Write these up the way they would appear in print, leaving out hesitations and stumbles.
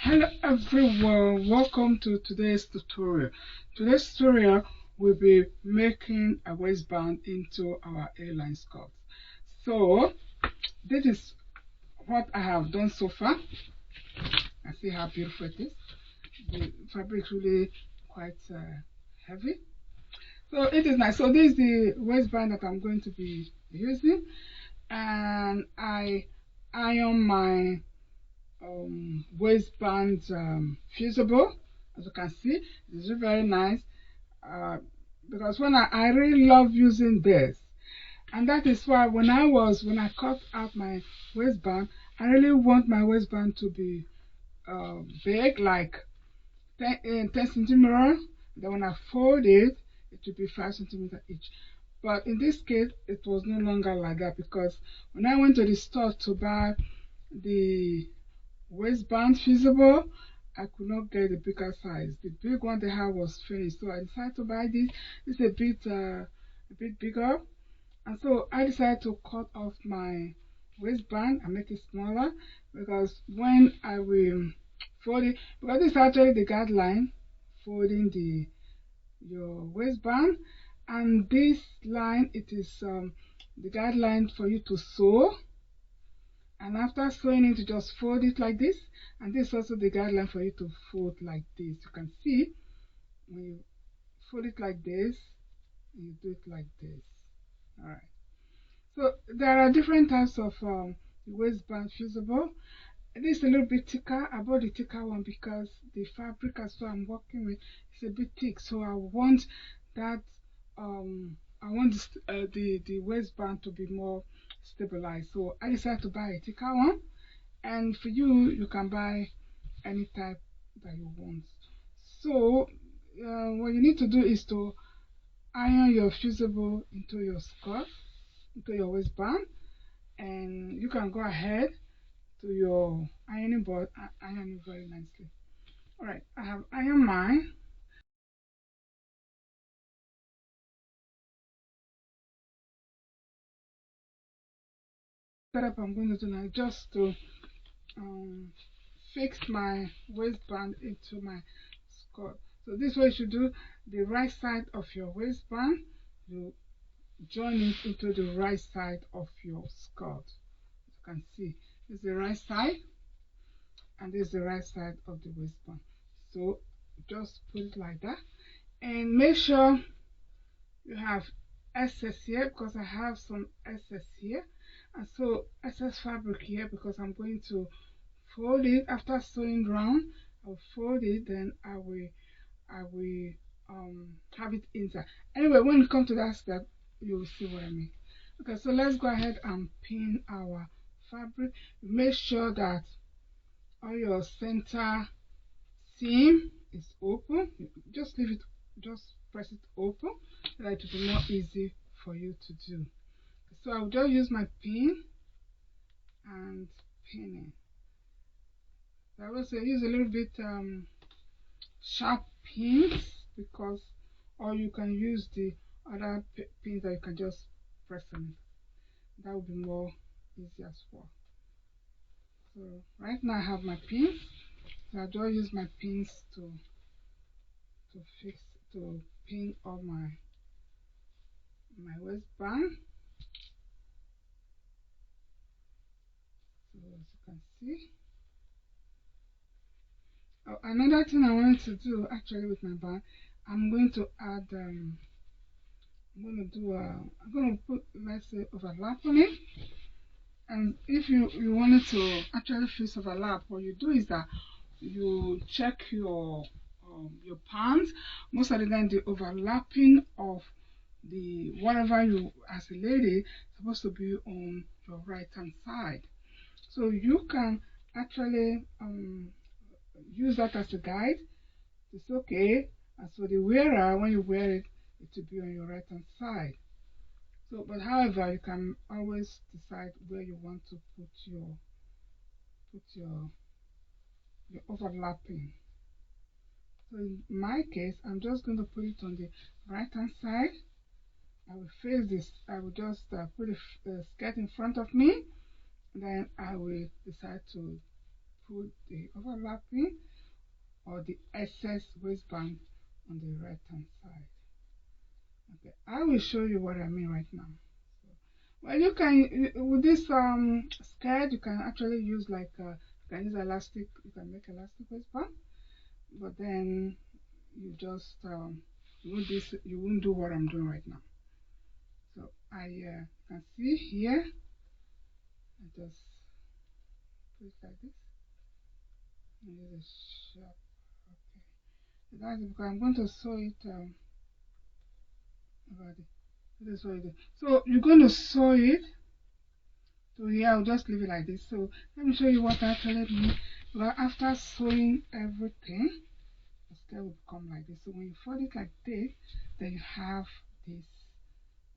Hello everyone, welcome to today's tutorial. Today's tutorial will be making a waistband into our A-line skirt. So this is what I have done so far. I see how beautiful it is. The fabric is really quite heavy. So it is nice. So this is the waistband that I'm going to be using, and I iron my waistband fusible. As you can see, it's very nice uh, because I really love using this, and that is why when I cut out my waistband, I really want my waistband to be big, like 10 centimeter. Then when I fold it, it will be 5 centimeter each. But in this case, it was no longer like that, because when I went to the store to buy the waistband feasible, I could not get the bigger size. The big one they had was finished, so I decided to buy this. It's a bit bigger, and so I decided to cut off my waistband and make it smaller, because when I will fold it, because this is actually the guideline folding your waistband, and this line, it is the guideline for you to sew. And after sewing it, you just fold it like this, and this is also the guideline for you to fold like this. You can see when you fold it like this, you do it like this. All right. So there are different types of waistband fusible. This is a little bit thicker. I bought the thicker one because the fabric as well I'm working with is a bit thick, so I want that I want the waistband to be more stabilized. So I decided to buy a thicker one, and for you, you can buy any type that you want. So what you need to do is to iron your fusible into your skirt, into your waistband, and you can go ahead to your ironing board and iron it very nicely. All right, I have ironed mine. Setup I'm going to do now, just to um, fix my waistband into my skirt. So this way you should do: the right side of your waistband, you join it into the right side of your skirt. As you can see, this is the right side, and this is the right side of the waistband. So just put it like that, and make sure you have excess here, because I have some excess here, and so excess fabric here, because I'm going to fold it after sewing round. I'll fold it, then I will have it inside. Anyway, when you come to that step, you will see what I mean. Okay, so let's go ahead and pin our fabric. Make sure that all your center seam is open. Just leave it, just press it open, so that it will be more easy for you to do. So I'll just use my pin and pin it. I will say use a little bit sharp pins, because, or you can use the other pins that you can just press on it. That would be more easy as well. So right now I have my pins, so I just use my pins to pin all my waistband. So as you can see, another thing I wanted to do actually with my band, I'm going to add I'm going to put, let's say, overlap on it. And if you wanted to actually fix overlap, what you do is that you check your pants. Most of the time, the overlapping of the whatever you, as a lady, supposed to be on your right hand side. So you can actually use that as a guide. It's okay. And so the wearer, when you wear it, it will be on your right hand side. So, but however, you can always decide where you want to put your overlapping. So in my case, I'm just going to put it on the right hand side. I will face this. I will just put the skirt in front of me. Then I will decide to put the overlapping or the excess waistband on the right hand side. Okay, I will show you what I mean right now. Well, you can with this skirt, you can actually use like you can use elastic. You can make elastic waistband, but then you just you won't do what I'm doing right now. So I can see here. I just put it like this. And use a sharp. Okay, so that's it because I'm going to sew it about it. This is what it is. So you're going to sew it. So here I'll just leave it like this. So let me show you what I actually mean. Well, after sewing everything, the skirt will become like this. So when you fold it like this, then you have this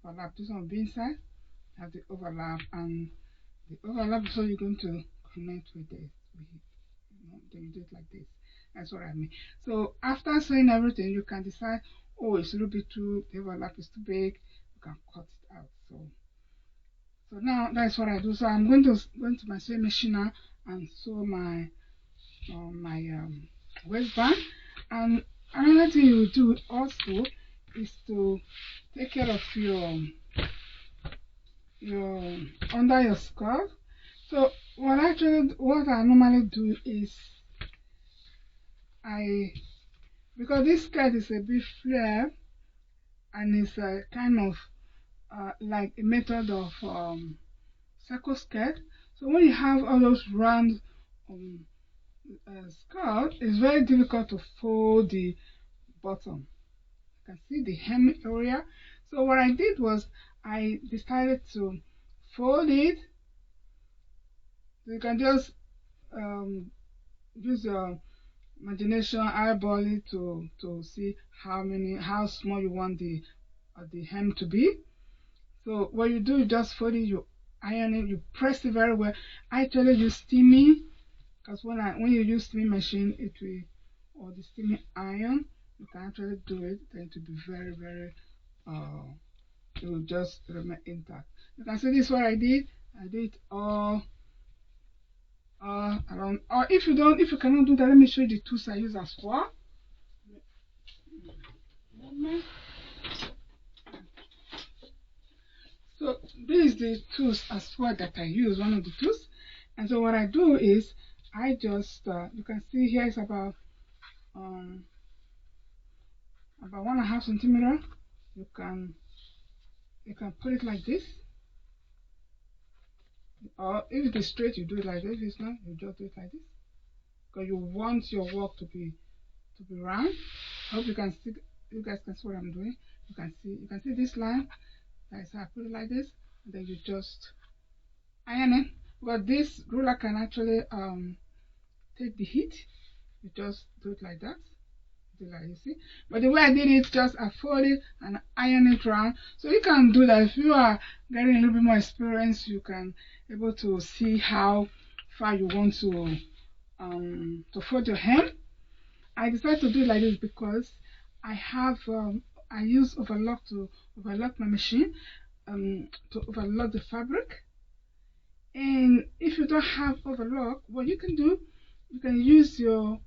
overlap. This one will be inside, have the overlap, and the overlap. So you're going to connect with this. Then you do it like this. That's what I mean. So after sewing everything, you can decide, oh, it's a little bit too, the overlap is too big. You can cut it out. So now that's what I do. So I'm going to my sewing machine now and sew my waistband. And another thing you do also is to take care of your under your scarf. So what I normally do is because this skirt is a bit flare and it's a kind of like a method of circle skirt. So when you have all those round skirt, it's very difficult to fold the bottom. You can see the hem area. So what I did was I decided to fold it. So you can just use your imagination, eyeball it to see how small you want the hem to be. So what you do, you just fold it, you iron it, you press it very well. I actually use steaming because when you use steaming machine, it will or the steaming iron, you can actually do it. Then to be very it will just remain intact. You can see this is what I did. I did all around. Or if you cannot do that, let me show you the tools I use as well. So this is the tools as well that I use, one of the tools. And so what I do is I just you can see here is about 1.5 centimeter. You can put it like this, or if it is straight, you do it like this. If it's not, you just do it like this, because you want your work to be round. I hope you guys can see what I'm doing. You can see this line. That's how I put it like this, and then you just iron it. But this ruler can actually take the heat. You just do it like that. Like you see, but the way I did it, just I fold it and iron it round. So you can do that if you are getting a little bit more experience. You can able to see how far you want to fold your hem. I decided to do it like this because I have I use overlock to overlock my machine to overlock the fabric. And if you don't have overlock, what you can do, you can use your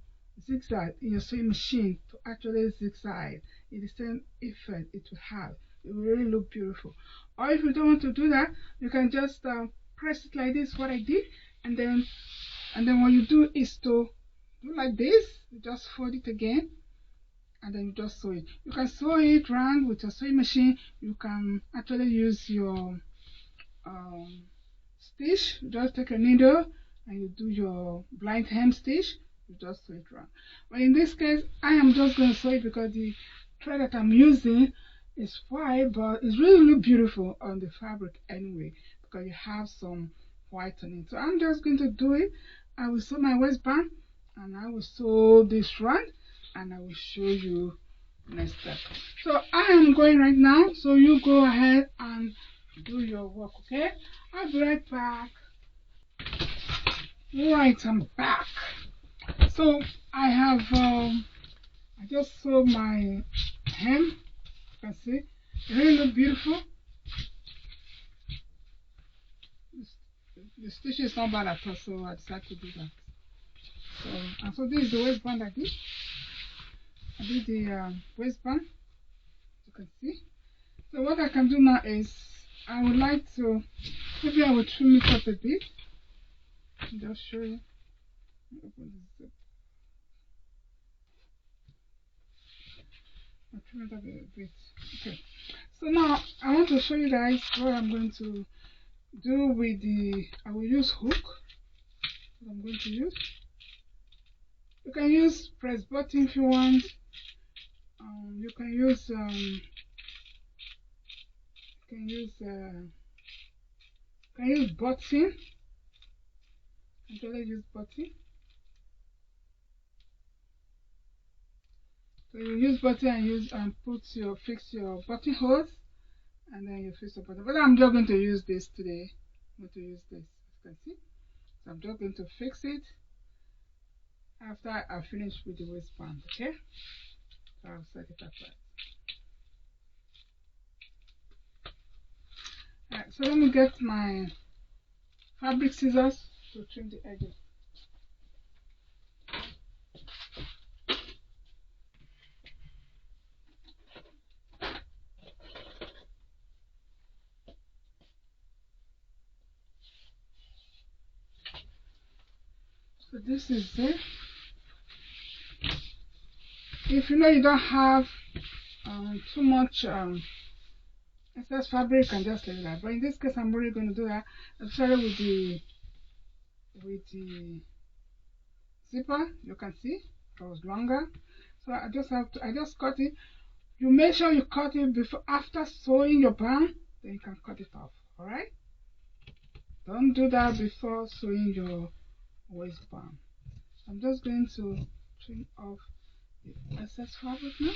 zigzag in your sewing machine to actually zigzag. It's the same effect it will have. It will really look beautiful. Or if you don't want to do that, you can just press it like this, what I did, and then what you do is to do like this. You just fold it again, and then you just sew it. You can sew it round with your sewing machine. You can actually use your stitch. You just take a needle and you do your blind hem stitch. You just sew it round. But in this case, I am just going to sew it because the thread that I'm using is white, but it's really beautiful on the fabric anyway, because you have some white on it. So I'm just going to do it. I will sew my waistband and I will sew this round, and I will show you next step. So I am going right now, so you go ahead and do your work. Okay, I'll be right back. Right, I'm back. So I have I just sewed my hem. You can see it really look beautiful. The stitch is not bad at all, so I decided to do that. So this is the waistband I did. I did the waistband, you can see. So what I can do now is, I would like to, maybe I will trim it up a bit. Just show you. Open this zip. I'll trim it up a bit. Okay. So now I want to show you guys what I'm going to do with the, I will use hook. What I'm going to use. You can use press button if you want. You can use button. Actually use button. So you use button and use fix your buttonholes, and then you fix the button. But I'm just going to use this today. I'm going to use this, as you can see. So I'm just going to fix it after I finish with the waistband. Okay. So I'll set it aside. Alright, so let me get my fabric scissors to trim the edges. So this is it. If you know you don't have too much excess fabric, you can just leave that. But in this case, I'm really going to do that, especially with the zipper. You can see it was longer, so I just cut it. You make sure you cut it before, after sewing your band, then you can cut it off. All right. Don't do that before sewing your waistband. I'm just going to trim off the excess fabric now.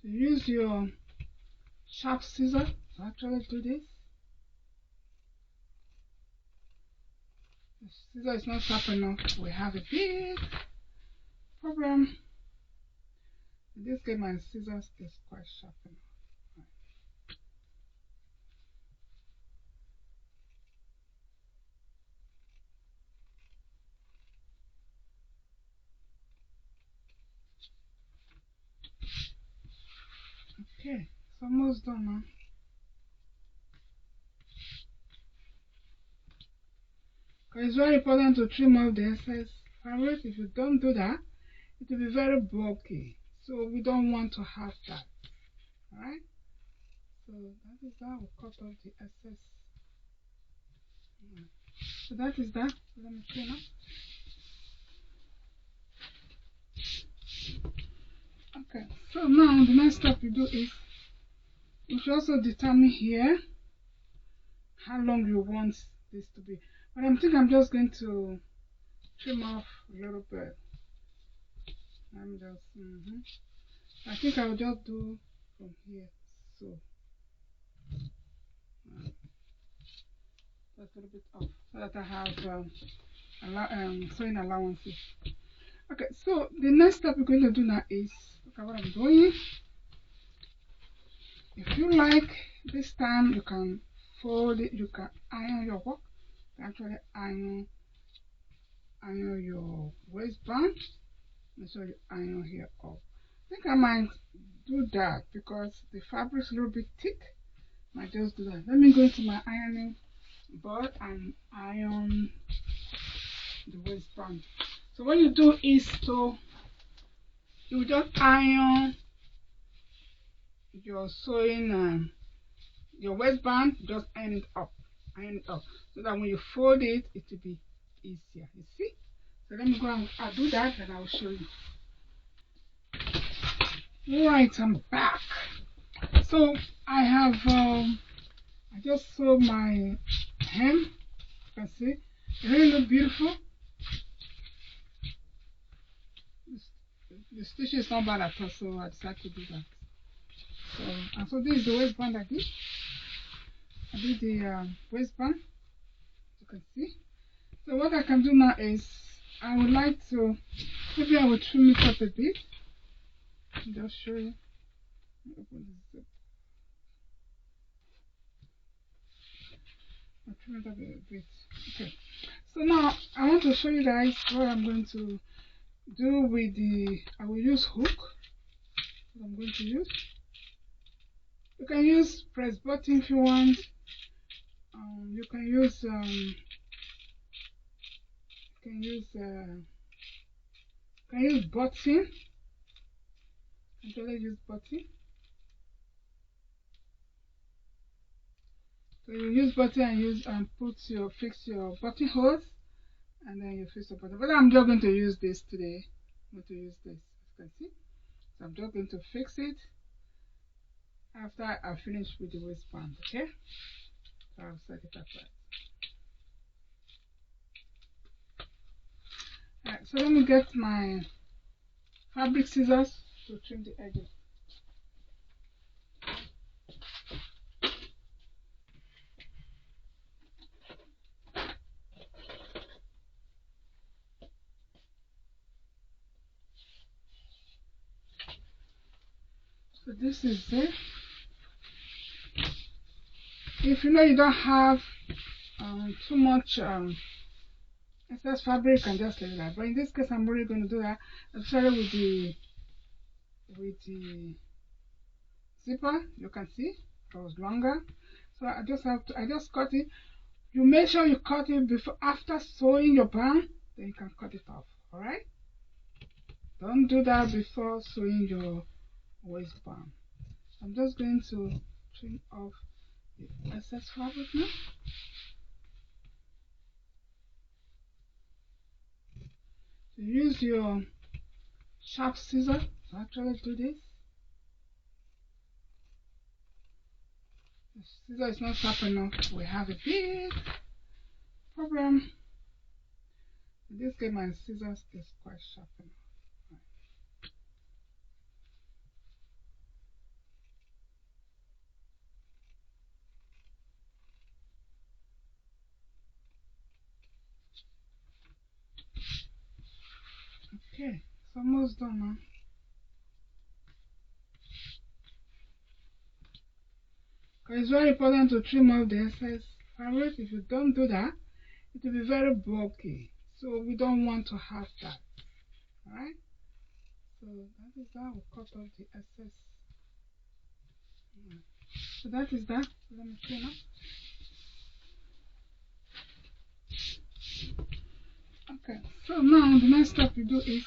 So use your sharp scissors to actually do this. The scissor is not sharp enough. We have a big problem. In this case, my scissors is quite sharp enough. Okay, it's almost done now. Because it's very important to trim off the excess fabric. If you don't do that, it will be very bulky. So we don't want to have that. Alright? So that is that. We'll cut off the excess. So that is that. So let me trim up. Okay, so now the next step you do is you should also determine here how long you want this to be. But I'm just going to trim off a little bit. I'm just I think I'll just do from here, so just a little bit off, so that I have sewing allowances. Okay, so the next step we're going to do now is, look at what I'm doing. If you like, this time you can fold it, you can iron your work, you can actually iron your waistband, and so you iron here up. I think I might do that because the fabric is a little bit thick. I might just do that. Let me go into my ironing board and iron the waistband. So what you do is you just iron your sewing your waistband, just iron it up, so that when you fold it, it will be easier. You see? So let me go and I'll do that, and I'll show you. Right, I'm back. So I have I just sewed my hem. You can see it really look beautiful. The stitch is not bad at all, so I decided to do that. So this is the waistband I did. I did the waistband, you can see. So what I can do now is, I would like to, maybe I will trim it up a bit. I'll just show you. Open this zip. I'll trim it up a bit. Okay. So now I want to show you guys what I'm going to do with the. I will use hook. What I'm going to use. You can use press button if you want. You can use button. Actually use button. So you use button and fix your buttonholes, and then you fix the button. But I'm just going to use this today. I'm going to use this, as you can see. So I'm just going to fix it after I finish with the waistband. Okay. So I'll set it aside. Alright, so let me get my fabric scissors to trim the edges. So this is it. If you know you don't have too much excess fabric, you can just leave that. But in this case, I'm really going to do that. I'm sorry with the zipper. You can see it was longer, so I just cut it. You make sure you cut it before after sewing your band, then you can cut it off. All right. Don't do that before sewing your waistband. I'm just going to trim off the excess fabric now. So use your sharp scissors to actually do this. The scissor is not sharp enough. We have a big problem. In this case, my scissors is quite sharp enough. Okay, it's almost done now. Because it's very important to trim off the excess fabric. If you don't do that, it will be very bulky. So we don't want to have that. Alright? So that is that. We'll cut off the excess. So that is that. Let me clean up. Okay, so now the next step you do is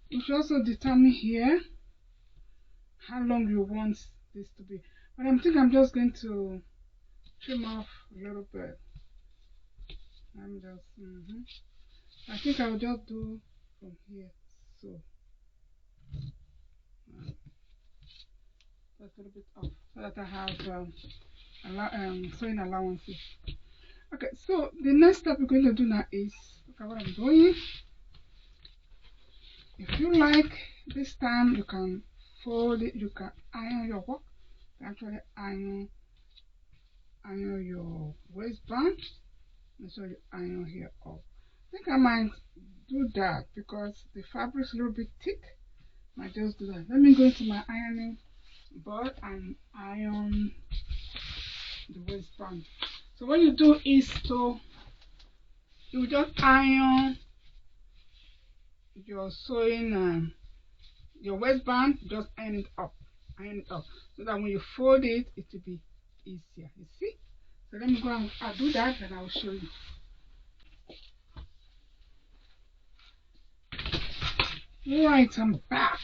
you should also determine here how long you want this to be. But I think I'm just going to trim off a little bit. I think I'll just do from here, so just a little bit off, so that I have sewing allowances. Okay, so the next step we're going to do now is look at what I'm doing. If you like, this time you can fold it, you can iron your work, you can actually iron your waistband. Make sure you iron here up. I think I might do that because the fabric is a little bit thick. Might just do that. Let me go into my ironing board and iron the waistband. So what you do is you just iron your sewing your waistband, just iron it up, so that when you fold it, it will be easier. You see? So let me go and I'll do that, and I'll show you. Right, I'm back.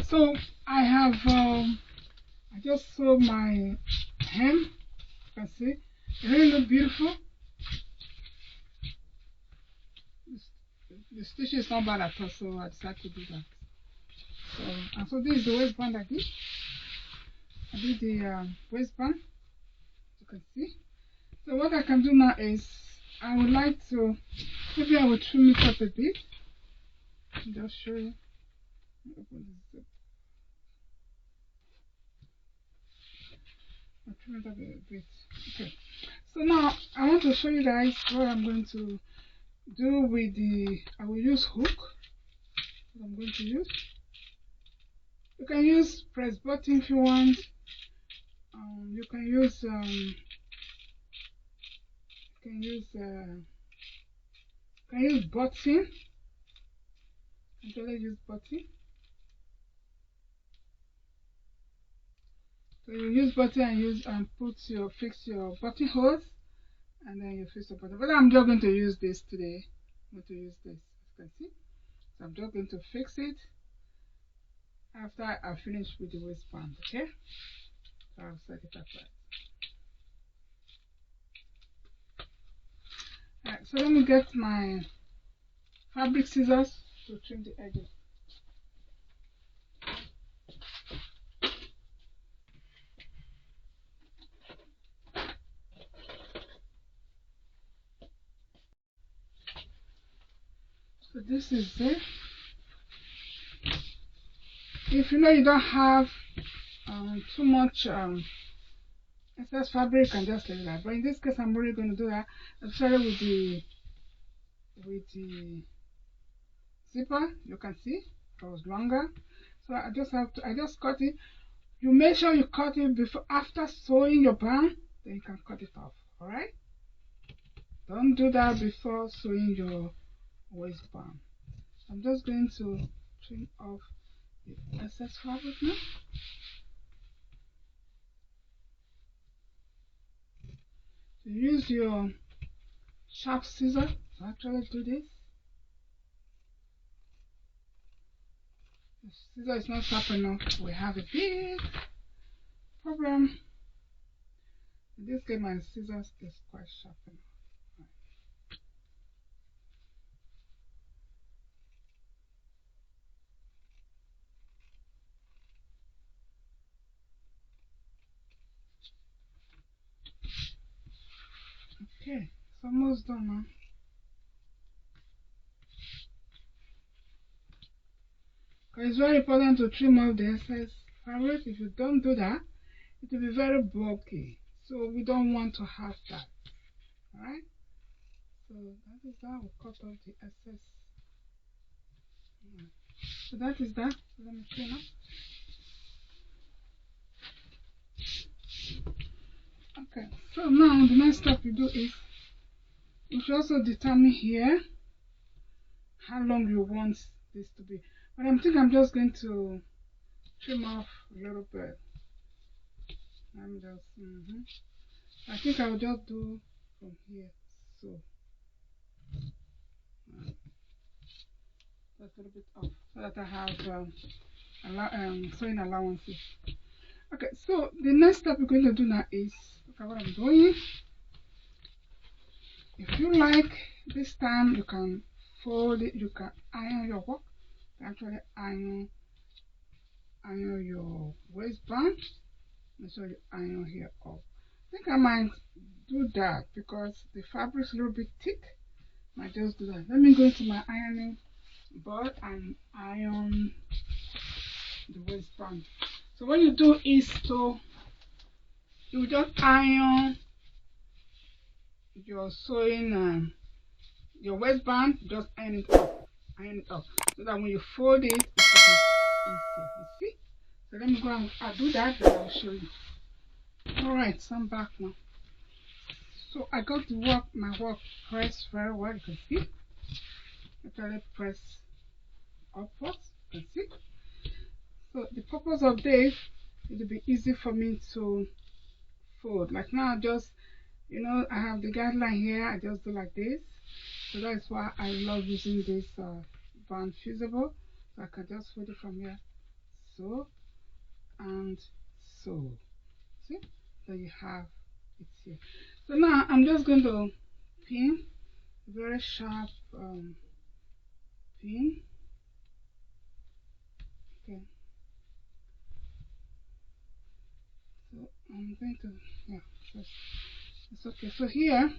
So I have I just sewed my hem. You can see it really look beautiful. The stitch is not bad at all, so I decided to do that. So this is the waistband I did. I did the waistband, you can see. So what I can do now is I would like to, maybe I will trim it up a bit. I'll just show you. Open this zip. I'll trim it up a bit. Okay. So now I want to show you guys what I'm going to do with the. I will use hook. What I'm going to use. You can use press button if you want. You can use can use button. Actually use button. So you use button and fix your buttonholes, and then you fix the button. But I'm just going to use this today. I'm going to use this, as you can see. So I'm just going to fix it after I finish with the waistband. Okay. So I'll set it aside. Alright, so let me get my fabric scissors to trim the edges. So this is it. If you know you don't have too much excess fabric, you can just leave that. But in this case, I'm really going to do that, especially with the zipper. You can see it was longer, so I just cut it. You make sure you cut it before after sewing your band, then you can cut it off. All right. Don't do that before sewing your waistband. I'm just going to trim off the excess fabric now. So use your sharp scissors to actually do this. The scissor is not sharp enough. We have a big problem. In this case, my scissors is quite sharp enough. Okay, it's almost done now. It's very important to trim off the excess fabric. If you don't do that, it will be very bulky. So we don't want to have that. Alright? So that is how we cut off the excess. So that is that. Let me clean up. Okay, so now the next step you do is you should also determine here how long you want this to be. But I think I'm just going to trim off a little bit. I'm just I think I'll just do from here, so just a little bit off so that I have sewing allowances. Okay, so the next step we're going to do now is look at what I'm doing. If you like, this time you can fold it, you can iron your work, you can actually iron your waistband. Make sure you iron here up. I think I might do that because the fabric is a little bit thick. I might just do that. Let me go into my ironing board and iron the waistband. So what you do is you just iron your sewing your waistband, just iron it up so that when you fold it, it's easier. You see? So let me go and I'll do that and I'll show you. Alright, so I'm back now. So I got my work pressed very well. You can see. Actually press upwards. You can see. So the purpose of this, it will be easy for me to fold. Like now, I have the guideline here. I just do like this. So that's why I love using this band fusible. So I can just fold it from here, so and so. See, so you have it here. So now I'm just going to pin, very sharp pin. Okay. So I'm going to, yeah, it's okay. So here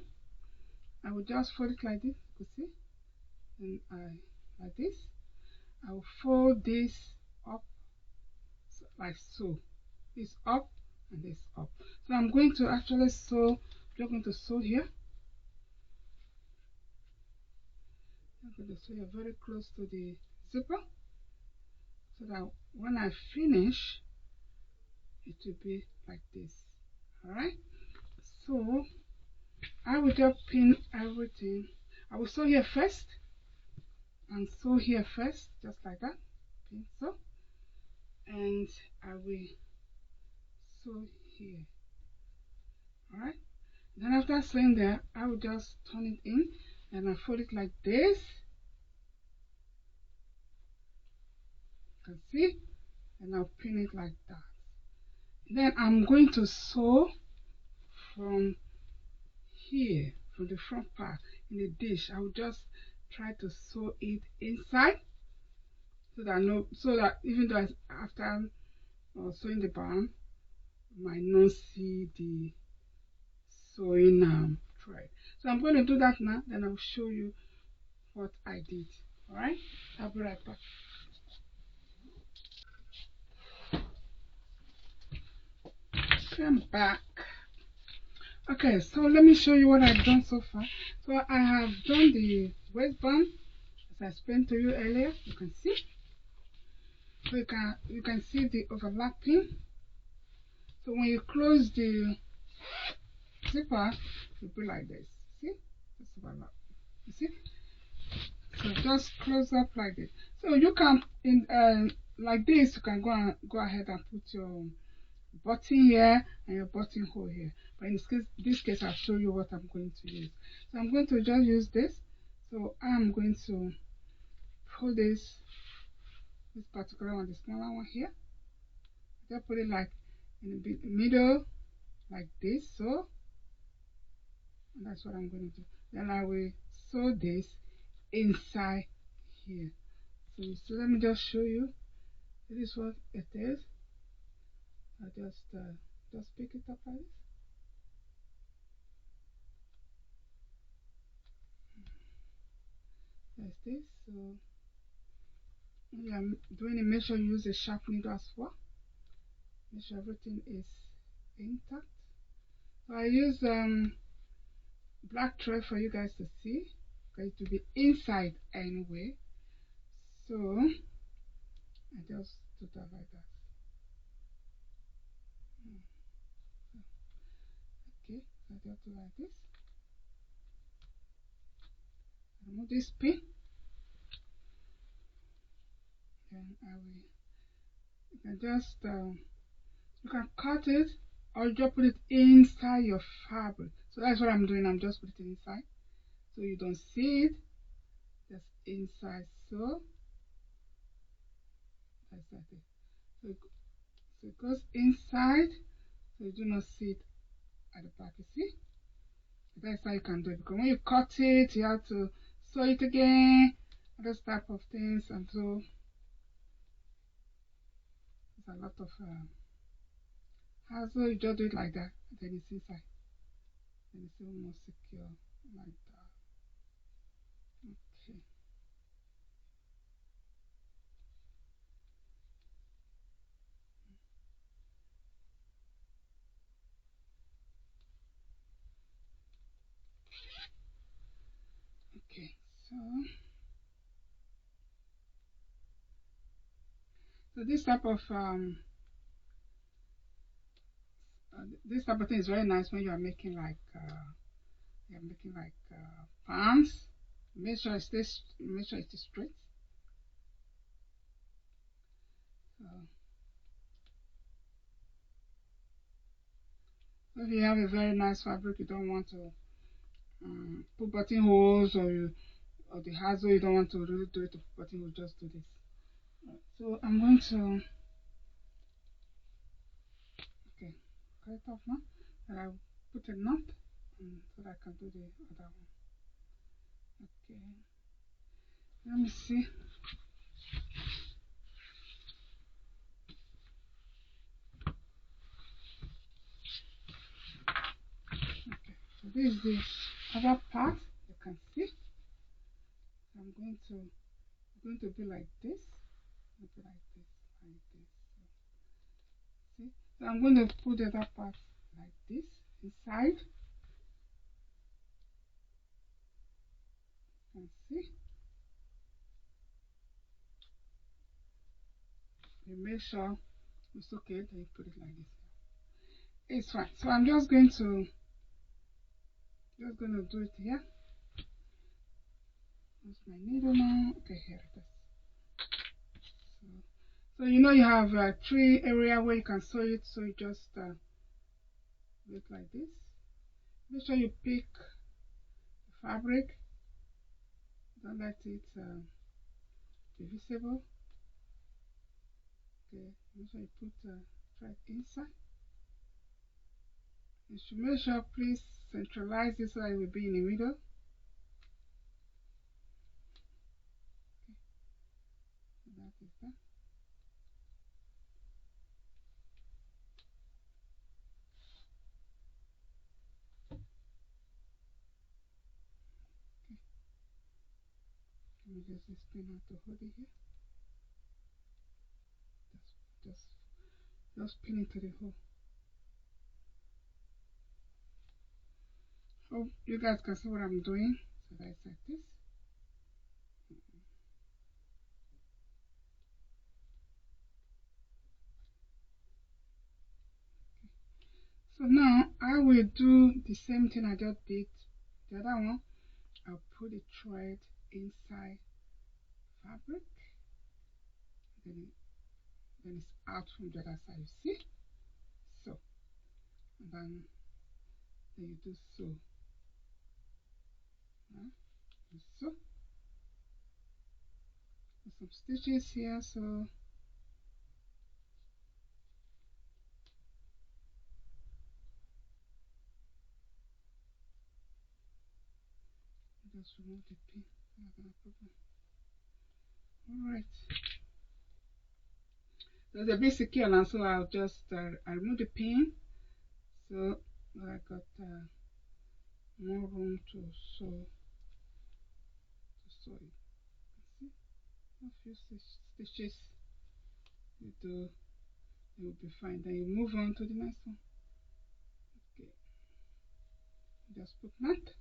I will just fold it like this. You can see, and like this. I will fold this up like so. This up and this up. So I'm going to actually sew. You're going to sew here. I'm going to sew here very close to the zipper, so that when I finish, it will be like this. All right. So I will just pin everything. I will sew here first and sew here first, just like that. Pin so, and I will sew here. Alright. Then after sewing there, I will just turn it in and I fold it like this. You can see, and I'll pin it like that. Then I'm going to sew from here, from the front part in the dish. I will just try to sew it inside so that even though after sewing the band, you might not see the sewing thread. So I'm going to do that now, then I'll show you what I did. Alright, I'll be right back. I'm back. Okay, so let me show you what I've done so far. So I have done the waistband as I explained to you earlier. You can see. So you can see the overlapping. So when you close the zipper, it will be like this. See? Just overlap. You see? So just close up like this. So you can like this. You can go ahead and put your button here and your buttonhole here. But in this case, I'll show you what I'm going to use. So I'm going to just use this. So I'm going to pull this particular one, the smaller one here. Just put it like in the middle, like this. So and that's what I'm going to do. Then I will sew this inside here. So let me just show you. This is what it is. I just pick it up like this. That's this. So when you are doing it, make sure you use a sharp needle as well. Make sure everything is intact. So I use black thread for you guys to see, because it will be inside anyway. So I just do that like that. Okay, so I just do like this. Remove this pin. Then I will. You can just you can cut it or just put it inside your fabric. So that's what I'm doing. I'm just putting it inside, so you don't see it. Just inside. So that's that. So it goes inside, so you do not see it at the back. You see? That's how you can do it, because when you cut it, you have to sew it again, those type of things, and so there's a lot of hassle. You just do it like that, and then it's inside, and it's still more secure like that. Okay. Okay, so this type of thing is very nice when you are making like pants. Make sure it stays straight. So if you have a very nice fabric, you don't want to put buttonholes, or the hassle, you don't want to really do it to buttonhole, just do this. So I'm going to cut it off now, and I'll put a knot so that I can do the other one. Okay, let me see. Okay, so this is the other part. You can see. I'm going to be like this. Be like this, like this. So, see? So I'm going to put the other part like this inside. You can see. You make sure it's okay. Then you put it like this. It's fine. So I'm just going to just gonna do it here. Where's my needle now? Okay, here it is. So you know you have 3 area where you can sew it, so you just do it like this. Make sure you pick the fabric, don't let it be visible. Okay, make sure you put thread inside. You should make sure, please centralize it so that it will be in the middle. Okay, that is that. Let me just explain how to hold it here. Just pin into the hole. Hope you guys can see what I'm doing. So that's like this. So now I will do the same thing I just did the other one. I'll put the thread inside fabric, then it's out from the other side, you see. So and then you do so. So there's some stitches here, so just remove the pin. Alright, there's a bit secure now, so I'll just I remove the pin, so I got more room to sew it. See, a few stitches you do, it will be fine. Then you move on to the next one. Okay, just put that.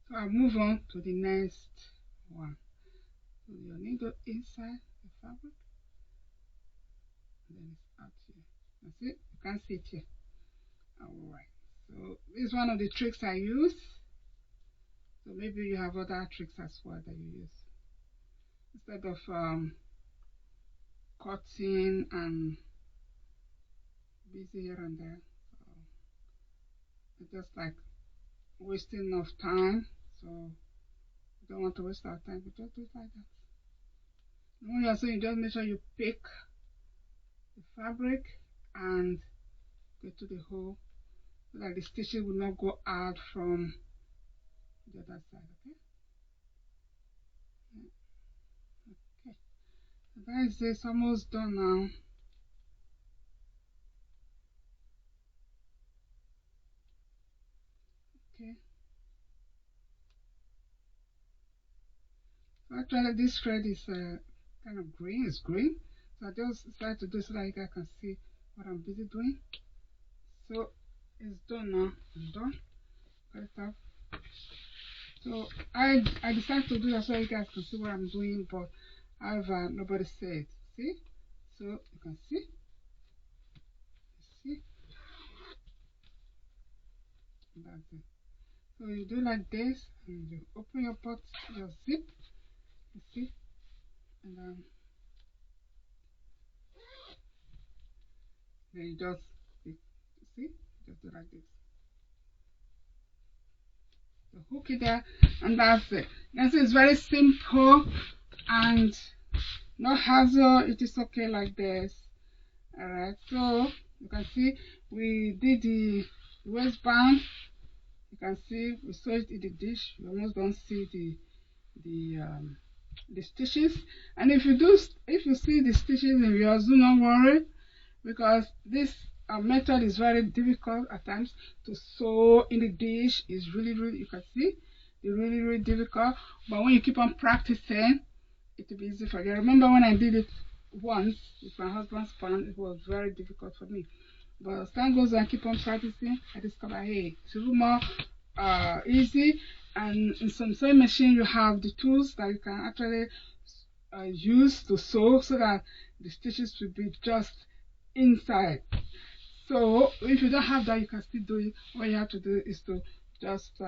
So I'll move on to the next one. So your needle inside the fabric, and then it's out here. That's it. You can't see it here. Alright, so this is one of the tricks I use. So maybe you have other tricks as well that you use. Instead of cutting and busy here and there, it's just like wasting of time. So you don't want to waste our time, but just do it like that. And when you're sewing, just make sure you pick the fabric and go to the hole so that the stitches will not go out from the other side. Okay. Okay. So that is it. Almost done now. Okay. So actually, this thread is kind of green. It's green. So I just decided to do so that you guys can see what I'm busy doing. So it's done now. I'm done. Cut it off. So I decided to do that so you guys can see what I'm doing, but however nobody said. See? So you can see. See? And that's it. So you do like this, and you open your pot, your zip. You see? And then you just see? Just do like this. So hook it there, and that's it. You can see it's very simple and no hassle. It is okay like this. Alright, so you can see we did the waistband. You can see we sewed it in the dish. You almost don't see the stitches. And if you see the stitches in yours, do not worry, because this method is very difficult at times to sew in the dish. Is really you can see it's really difficult, but when you keep on practicing, it will be easy for you. I remember when I did it once with my husband's pan, it was very difficult for me, but as time goes on, I keep on practicing, I discover, hey, it's a little more easy. And in some sewing machine you have the tools that you can actually use to sew so that the stitches will be just inside. So if you don't have that, you can still do it. All you have to do is to just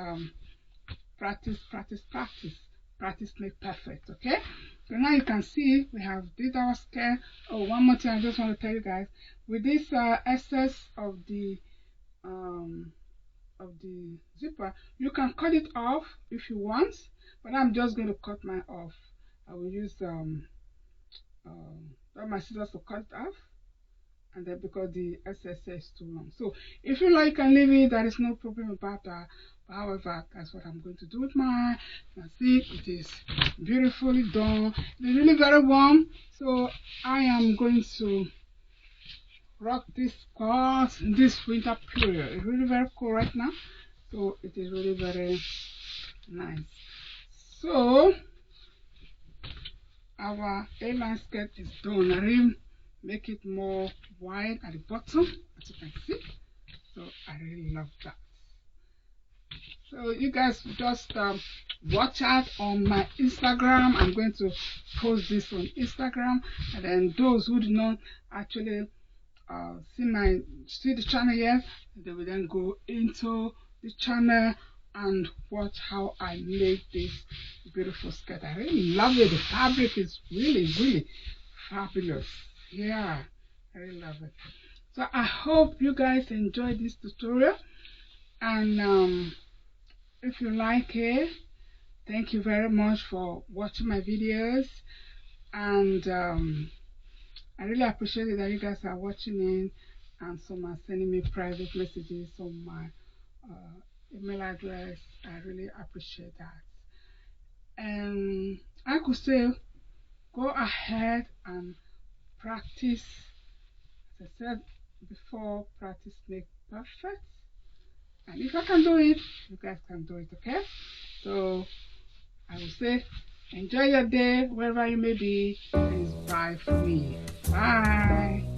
practice, practice, practice. Practice make perfect. Okay, so now you can see we have did our skirt. Oh, one more thing I just want to tell you guys, with this excess um of the zipper, you can cut it off if you want, but I'm just going to cut mine off. I will use my scissors to cut it off, and then because the SSA is too long. So if you like, you can leave it. There is no problem about that. However, that's what I'm going to do with mine. You can see it is beautifully done. It's really very warm, so I am going to rock this skirt in this winter period. It's really very cool right now, so it is really very nice. So our A-line skirt is done. I really make it more wide at the bottom, as you can see. So I really love that. So you guys just watch out on my Instagram. I'm going to post this on Instagram, and then those who do not actually see the channel yet, they will then go into the channel and watch how I made this beautiful skirt. I really love it. The fabric is really fabulous. Yeah, I really love it. So I hope you guys enjoyed this tutorial, and if you like it, thank you very much for watching my videos, and I really appreciate it that you guys are watching in, and some are sending me private messages on my email address. I really appreciate that. And I could say, go ahead and practice. As I said before, practice makes perfect. And if I can do it, you guys can do it, okay? So I will say, enjoy your day wherever you may be. Please bye for me. Bye.